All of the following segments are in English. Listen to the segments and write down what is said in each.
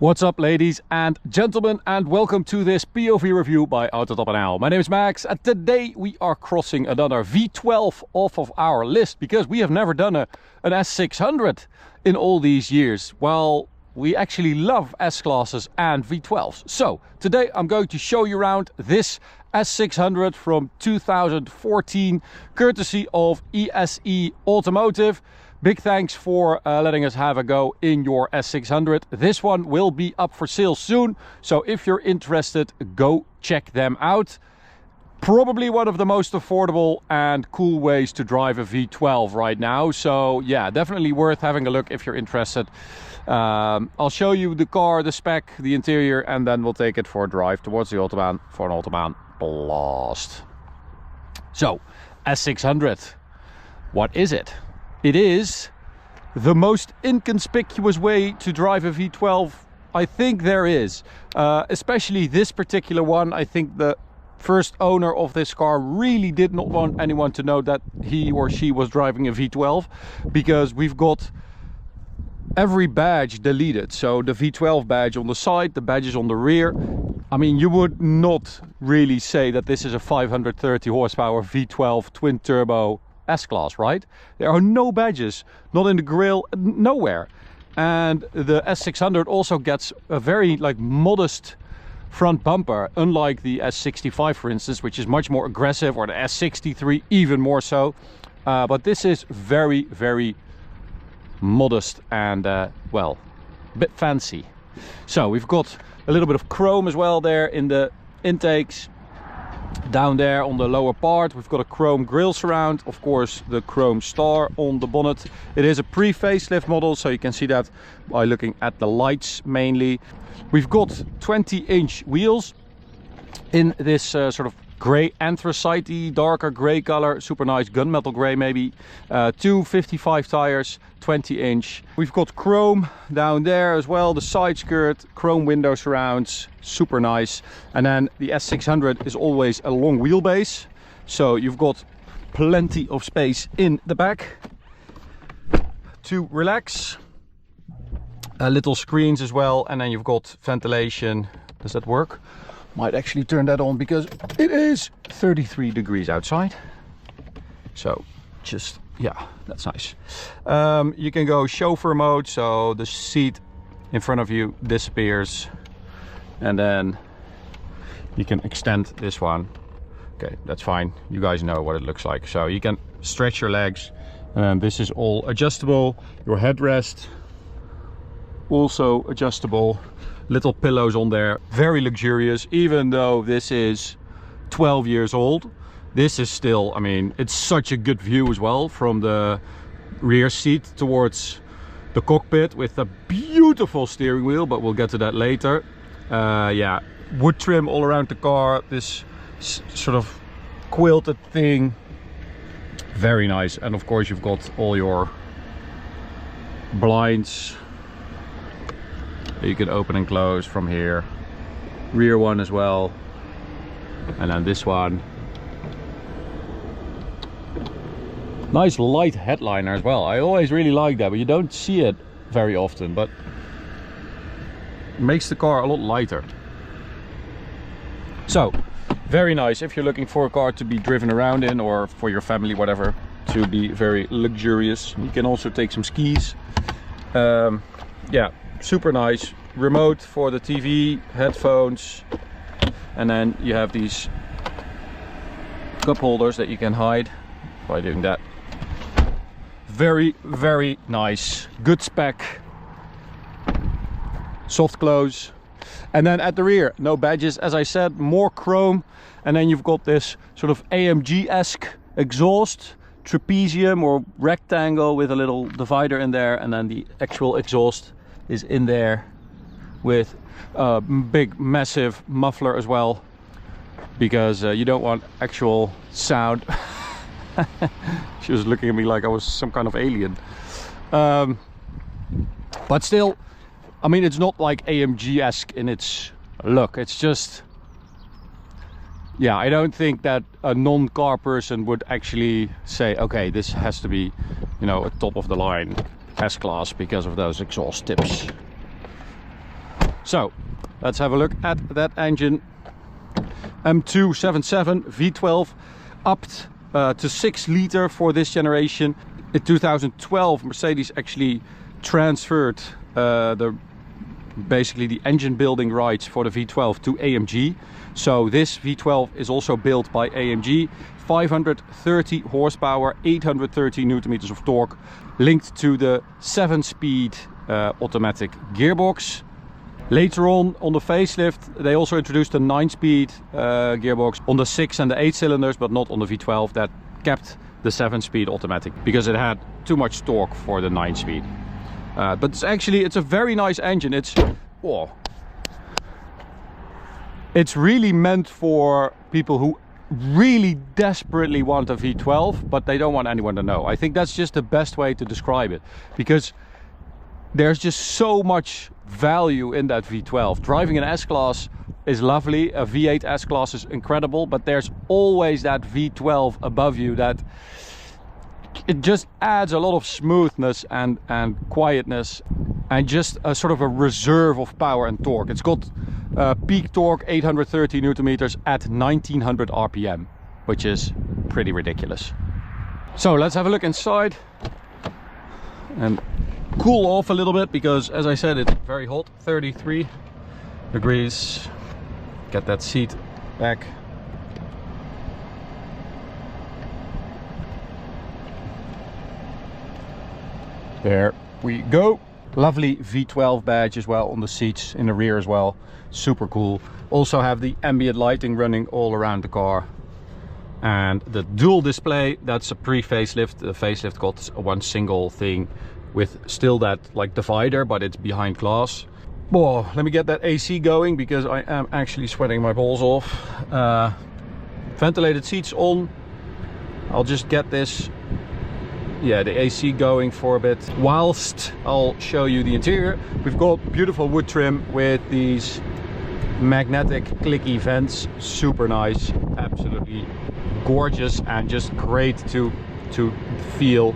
What's up, ladies and gentlemen, and welcome to this POV review by AUTOBAHN. My name is Max, and today we are crossing another V12 off of our list because we have never done an S600 in all these years. Well, we actually love S-classes and V12s. So today I'm going to show you around this S600 from 2014, courtesy of ESE Automotive. Big thanks for letting us have a go in your S600. This one will be up for sale soon, so if you're interested, go check them out. Probably one of the most affordable and cool ways to drive a V12 right now. So yeah, definitely worth having a look if you're interested. I'll show you the car, the spec, the interior, and then we'll take it for a drive towards the Autobahn for an Autobahn blast. So, S600, what is it? It is the most inconspicuous way to drive a V12 I think there is. Especially this particular one. I think the first owner of this car really did not want anyone to know that he or she was driving a V12, because we've got every badge deleted. So the V12 badge on the side, the badges on the rear. I mean, you would not really say that this is a 530 horsepower V12 twin turbo S-Class, right? There are no badges, not in the grille, nowhere. And the S600 also gets a very modest front bumper, unlike the S65 for instance, which is much more aggressive, or the S63 even more so. But this is very, very modest and well, a bit fancy. So we've got a little bit of chrome as well there in the intakes. Down there on the lower part we've got a chrome grille surround, of course the chrome star on the bonnet. It is a pre-facelift model, so you can see that by looking at the lights mainly. We've got 20-inch wheels in this sort of grey anthracite-y, darker grey color, super nice gunmetal grey maybe. 255 tires, 20-inch. We've got chrome down there as well, the side skirt, chrome window surrounds, super nice. And then the S600 is always a long wheelbase, so you've got plenty of space in the back to relax. Little screens as well, and then you've got ventilation. Does that work? Might actually turn that on because it is 33 degrees outside. So just, yeah, that's nice. You can go chauffeur mode, so the seat in front of you disappears, and then you can extend this one. Okay, that's fine. You guys know what it looks like. So you can stretch your legs, and this is all adjustable. Your headrest also adjustable. Little pillows on there, very luxurious. Even though this is 12 years old, this is still, I mean, it's such a good view as well from the rear seat towards the cockpit, with a beautiful steering wheel, but we'll get to that later. Yeah, wood trim all around the car, this sort of quilted thing, very nice. And of course you've got all your blinds you can open and close from here. Rear one as well, and then this one. Nice light headliner as well. I always really like that, but you don't see it very often, but it makes the car a lot lighter. So very nice if you're looking for a car to be driven around in, or for your family, whatever, to be very luxurious. You can also take some skis. Yeah, super nice. Remote for the TV, headphones, and then you have these cup holders that you can hide by doing that. Very, very nice. Good spec. Soft close. And then at the rear, no badges, as I said, more chrome. And then you've got this sort of AMG-esque exhaust, trapezium or rectangle with a little divider in there, and then the actual exhaust is in there with a big massive muffler as well, because you don't want actual sound. She was looking at me like I was some kind of alien. But still, I mean, it's not like AMG-esque in its look. It's just, yeah, I don't think that a non-car person would actually say, okay, this has to be, you know, a top of the line S-Class because of those exhaust tips. So let's have a look at that engine. M277 V12, upped to 6 liter for this generation. In 2012, Mercedes actually transferred basically the engine building rights for the V12 to AMG. So this V12 is also built by AMG. 530 horsepower, 830 newton meters of torque, linked to the 7-speed automatic gearbox. Later on the facelift, they also introduced a 9-speed gearbox on the 6 and the 8 cylinders, but not on the V12. That kept the 7-speed automatic because it had too much torque for the 9-speed. But it's a very nice engine. It's really meant for people who really desperately want a V12, but they don't want anyone to know. I think that's just the best way to describe it, because there's just so much value in that V12. Driving an S-Class is lovely, a V8 S-Class is incredible, but there's always that V12 above you that it just adds a lot of smoothness and quietness, and just a sort of a reserve of power and torque. It's got peak torque 830 newton meters at 1900 RPM, which is pretty ridiculous. So let's have a look inside and cool off a little bit, because as I said, it's very hot, 33 degrees. Get that seat back. There we go. Lovely V12 badge as well on the seats in the rear as well. Super cool. Also have the ambient lighting running all around the car. And the dual display, that's a pre-facelift. The facelift got one single thing with still that like divider, but it's behind glass. Whoa, let me get that AC going because I am actually sweating my balls off. Ventilated seats on. I'll just get this, the AC going for a bit whilst I'll show you the interior. We've got beautiful wood trim with these magnetic clicky vents. Super nice, absolutely gorgeous, and just great to feel.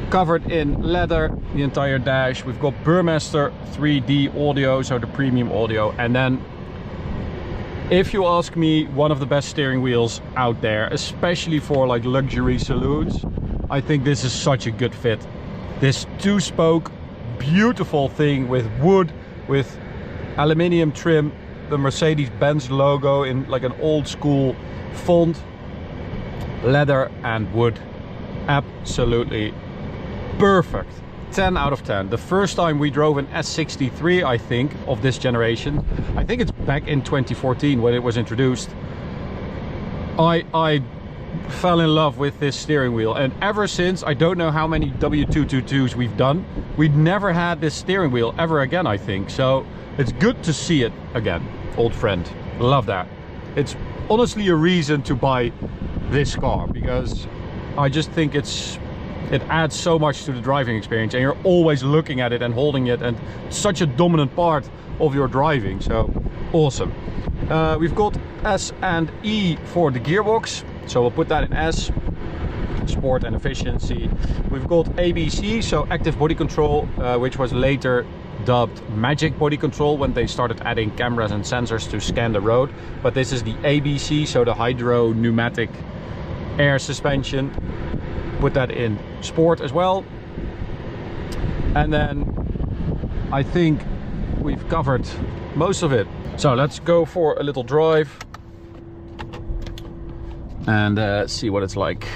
Covered in leather, the entire dash. We've got Burmester 3D audio, so the premium audio. And then, if you ask me, one of the best steering wheels out there, especially for like luxury saloons. I think this is such a good fit. This 2-spoke, beautiful thing with wood, with aluminium trim, the Mercedes-Benz logo in like an old school font, leather and wood. Absolutely perfect. 10 out of 10. The first time we drove an S63, I think, of this generation, I think it's back in 2014 when it was introduced, I fell in love with this steering wheel, and ever since, I don't know how many W222s we've done, we'd never had this steering wheel ever again, I think. So it's good to see it again. Old friend, love that. It's honestly a reason to buy this car, because I just think it adds so much to the driving experience, and you're always looking at it and holding it, and such a dominant part of your driving. So awesome. We've got S and E for the gearbox, so we'll put that in S, sport and efficiency. We've got ABC, so active body control, which was later dubbed magic body control when they started adding cameras and sensors to scan the road. But this is the ABC, so the hydro pneumatic air suspension. Put that in sport as well. And then I think we've covered most of it. So let's go for a little drive and see what it's like.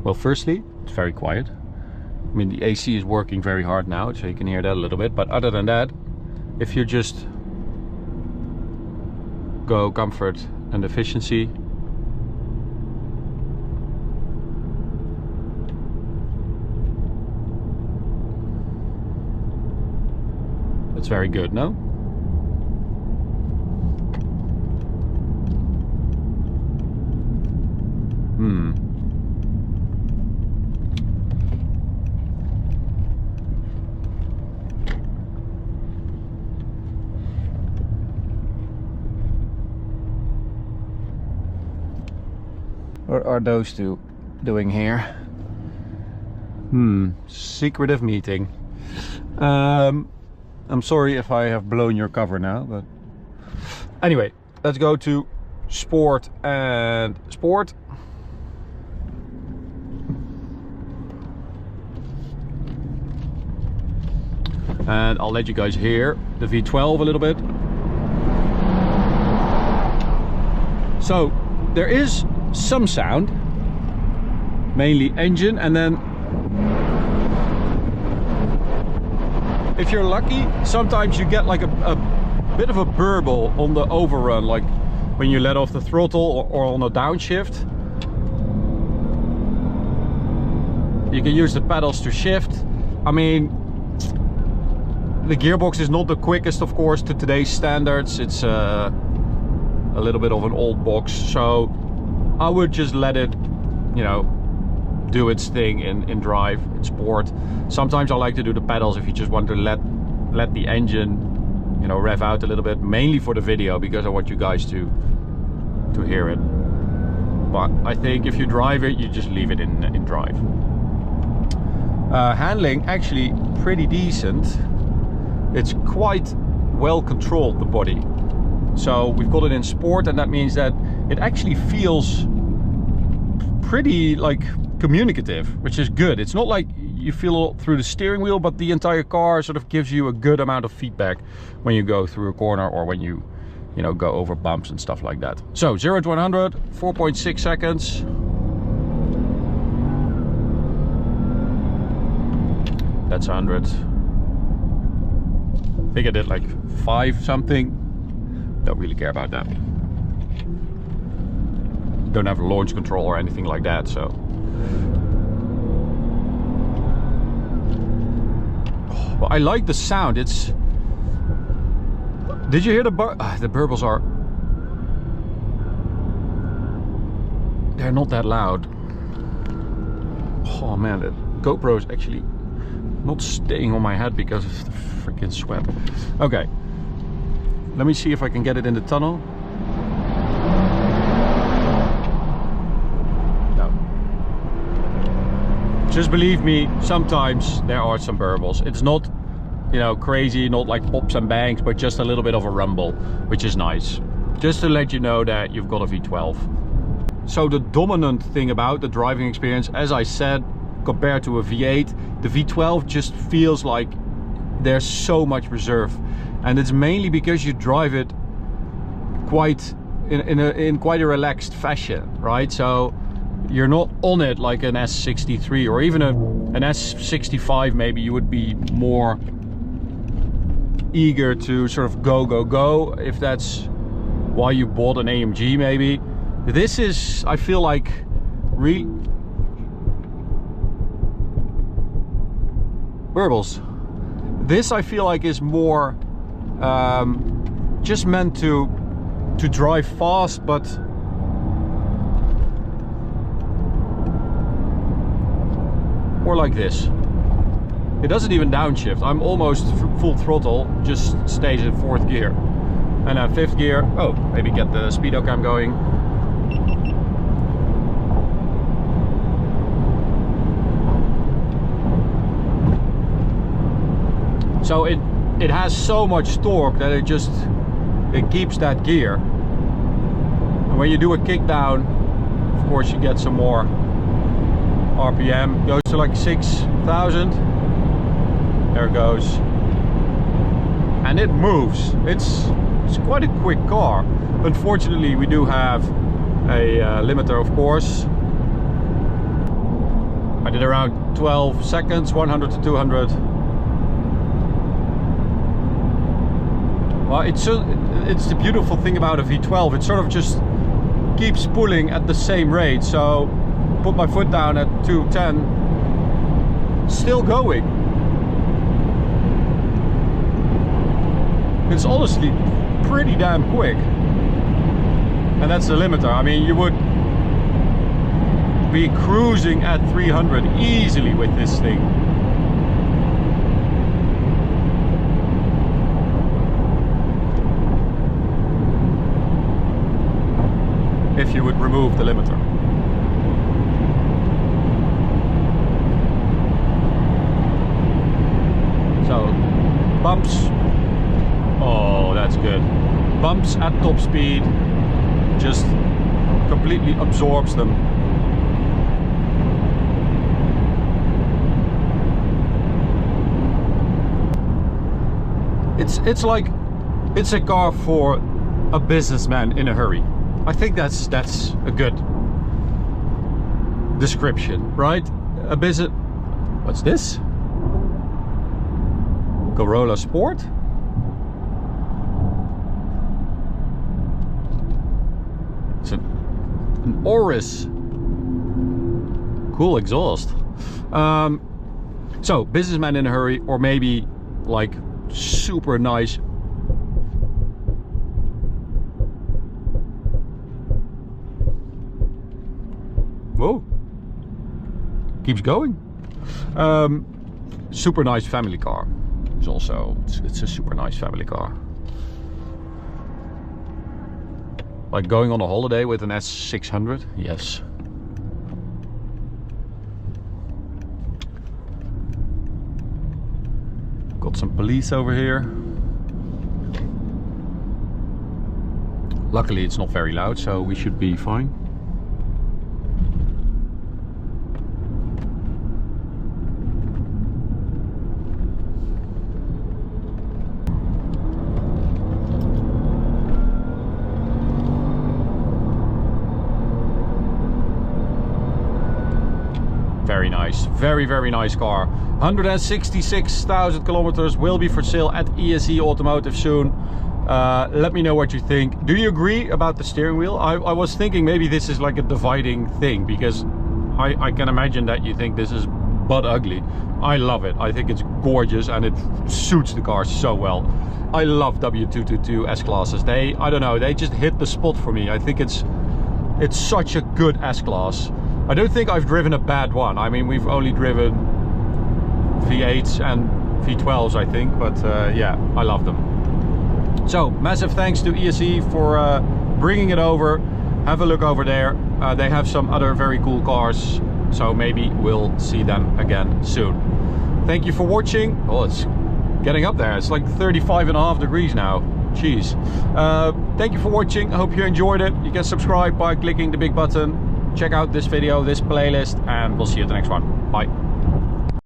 Well, firstly, it's very quiet. I mean, the AC is working very hard now, so you can hear that a little bit. But other than that, if you just go comfort and efficiency, it's very good, no? What are those two doing here? Secretive meeting. I'm sorry if I have blown your cover now, but anyway, let's go to sport and sport. And I'll let you guys hear the V12 a little bit. So there is some sound, mainly engine, and then if you're lucky, sometimes you get like a bit of a burble on the overrun, like when you let off the throttle or on a downshift. You can use the pedals to shift. I mean, the gearbox is not the quickest, of course, to today's standards. It's a little bit of an old box, so I would just let it, you know, do its thing in drive, in sport. Sometimes I like to do the pedals if you just want to let the engine, you know, rev out a little bit, mainly for the video, because I want you guys to hear it. But I think if you drive it, you just leave it in drive. Handling actually pretty decent. It's quite well controlled, the body. So we've got it in sport, and that means that it actually feels pretty like communicative, which is good. It's not like you feel it through the steering wheel, but the entire car sort of gives you a good amount of feedback when you go through a corner or when you know, go over bumps and stuff like that. So 0 to 100, 4.6 seconds. That's 100. I think I did like 5 something. Don't really care about that. Don't have launch control or anything like that, so. Oh, but I like the sound. It's. Did you hear the burbles are. They're not that loud. Oh man, the GoPro is actually not staying on my head because of the freaking sweat. Okay, let me see if I can get it in the tunnel. No. Just believe me, sometimes there are some burbles. It's not, you know, crazy, not like pops and bangs, but just a little bit of a rumble, which is nice. Just to let you know that you've got a V12. So the dominant thing about the driving experience, as I said, compared to a V8, the V12 just feels like there's so much reserve, and it's mainly because you drive it quite in quite a relaxed fashion, right? So you're not on it like an S63 or even an S65. Maybe you would be more eager to sort of go if that's why you bought an AMG. Maybe this is, I feel like, really burbles. This I feel like is more just meant to drive fast, but more like this. It doesn't even downshift. I'm almost full throttle, just stays in 4th gear. And then 5th gear, oh, maybe get the speedo cam going. So it has so much torque that it keeps that gear. And when you do a kick down, of course you get some more RPM. Goes to like 6,000. There it goes. And it moves. It's quite a quick car. Unfortunately, we do have a limiter, of course. I did around 12 seconds, 100 to 200. Well, it's the beautiful thing about a V12. It sort of just keeps pulling at the same rate. So put my foot down at 210, still going. It's honestly pretty damn quick. And that's the limiter. I mean, you would be cruising at 300 easily with this thing. If you would remove the limiter. Bumps. Oh, that's good. Bumps at top speed just completely absorbs them. It's like it's a car for a businessman in a hurry. I think that's a good description, right? A business. What's this? Corolla Sport. It's an Oris. Cool exhaust. So businessman in a hurry, or maybe like super nice. Whoa, keeps going. Super nice family car. It's a super nice family car. Like going on a holiday with an S600. Yes. Got some police over here. Luckily it's not very loud, so we should be fine. Very nice, very nice car. 166,000 kilometers, will be for sale at ESE Automotive soon. Let me know what you think. Do you agree about the steering wheel? I was thinking maybe this is like a dividing thing, because I can imagine that you think this is butt ugly. I love it. I think it's gorgeous and it suits the car so well. I love W222 S-classes. I don't know, they just hit the spot for me. I think it's such a good S-class. I don't think I've driven a bad one. I mean, we've only driven V8s and V12s, I think, but yeah, I love them. So, massive thanks to ESE for bringing it over. Have a look over there. They have some other very cool cars, so maybe we'll see them again soon. Thank you for watching. Oh, it's getting up there. It's like 35.5 degrees now. Jeez. Thank you for watching. I hope you enjoyed it. You can subscribe by clicking the big button. Check out this video, this playlist, and we'll see you at the next one. Bye.